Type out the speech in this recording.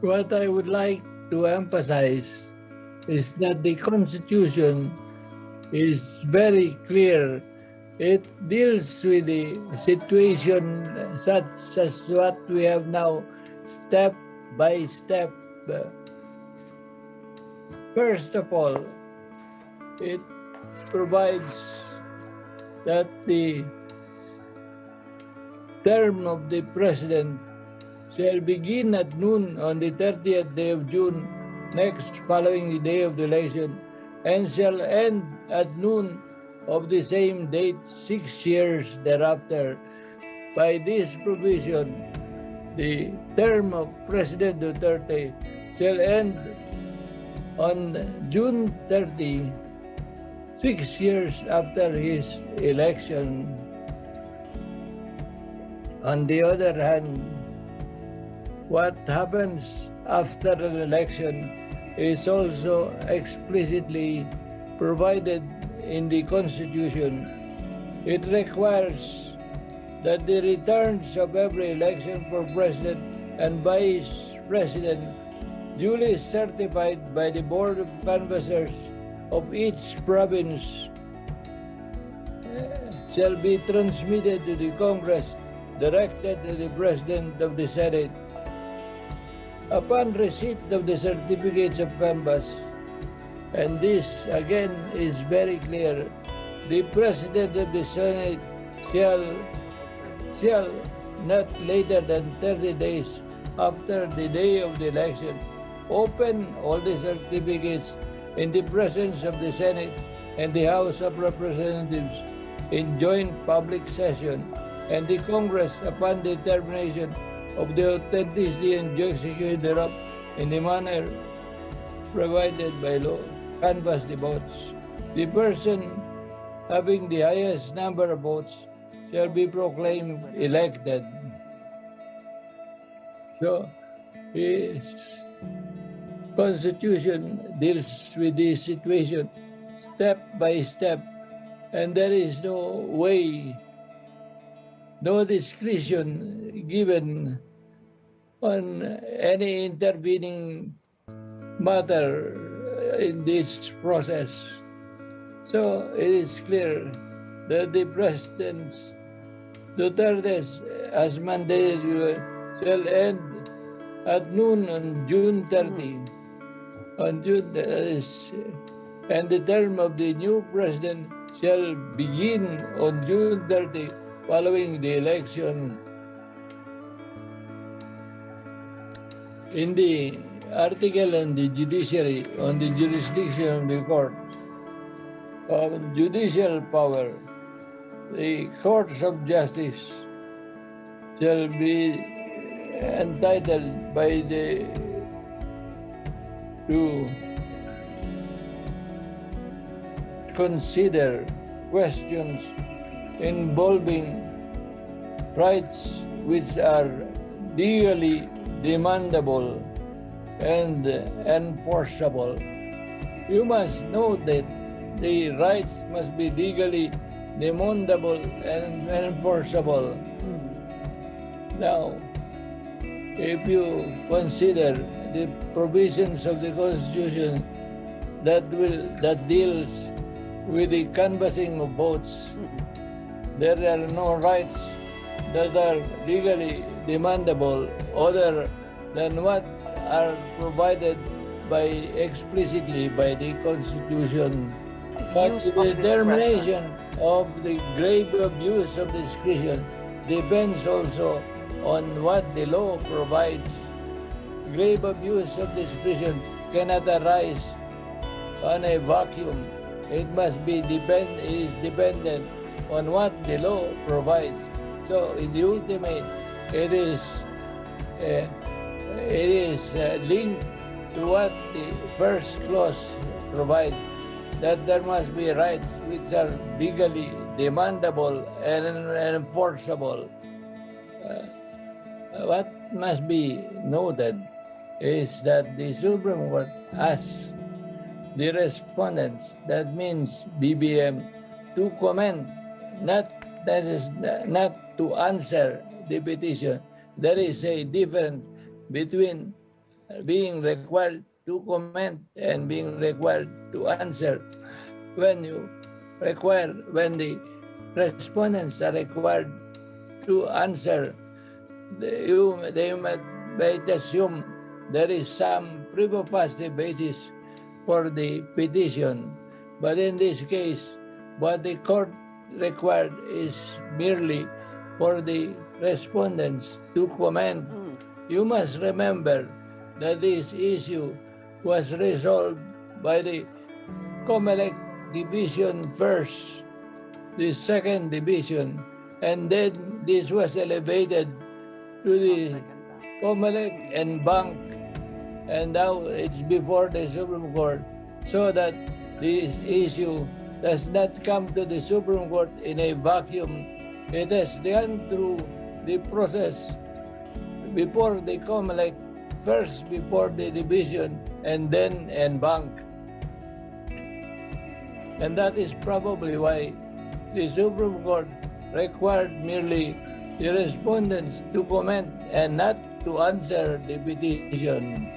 What I would like to emphasize is that the Constitution is very clear. It deals with the situation such as what we have now, step by step. First of all, it provides that the term of the President shall begin at noon on the 30th day of June, next following the day of the election, and shall end at noon of the same date 6 years thereafter. By this provision, the term of President Duterte shall end on June 30, 6 years after his election. On the other hand, what happens after an election is also explicitly provided in the Constitution. It requires that the returns of every election for President and Vice President duly certified by the Board of Canvassers of each province shall be transmitted to the Congress, directed to the President of the Senate. Upon receipt of the certificates of canvass, and this again is very clear, the President of the Senate shall not later than 30 days after the day of the election open all the certificates in the presence of the Senate and the House of Representatives in joint public session, and the Congress, upon determination of the authenticity and execution thereof in the manner provided by law, canvass the votes. The person having the highest number of votes shall be proclaimed elected. So, his Constitution deals with this situation step by step, and there is no way, no discretion given on any intervening matter in this process. So it is clear that the President's Duterte, as mandated, shall end at noon on June 30. And the term of the new President shall begin on June 30 following the election. In the article on the judiciary, on the jurisdiction of the court, of judicial power, the courts of justice shall be entitled to consider questions involving rights which are legally demandable and enforceable. You must know that the rights must be legally demandable and enforceable. Now, if you consider the provisions of the Constitution that deals with the canvassing of votes, there are no rights that are legally demandable other than what are provided explicitly by the Constitution. But the determination of the grave abuse of discretion depends also on what the law provides. Grave abuse of discretion cannot arise on a vacuum. It must be dependent on what the law provides. So in the ultimate, it is linked to what the first clause provides, that there must be rights which are legally demandable and enforceable. What must be noted is that the Supreme Court asks the respondents, that means BBM, to comment, not to answer the petition. There is a difference between being required to comment and being required to answer when the respondents are required to answer, they might assume there is some prima facie basis for the petition. But in this case, what the court required is merely for the respondents to comment. You must remember that this issue was resolved by the COMELEC division first, the second division, and then this was elevated to the COMELEC and bank, and now it's before the Supreme Court, so that this issue does not come to the Supreme Court in a vacuum. It has gone through the process before the COMELEC, first before the division, and then en banc. And that is probably why the Supreme Court required merely the respondents to comment and not to answer the petition.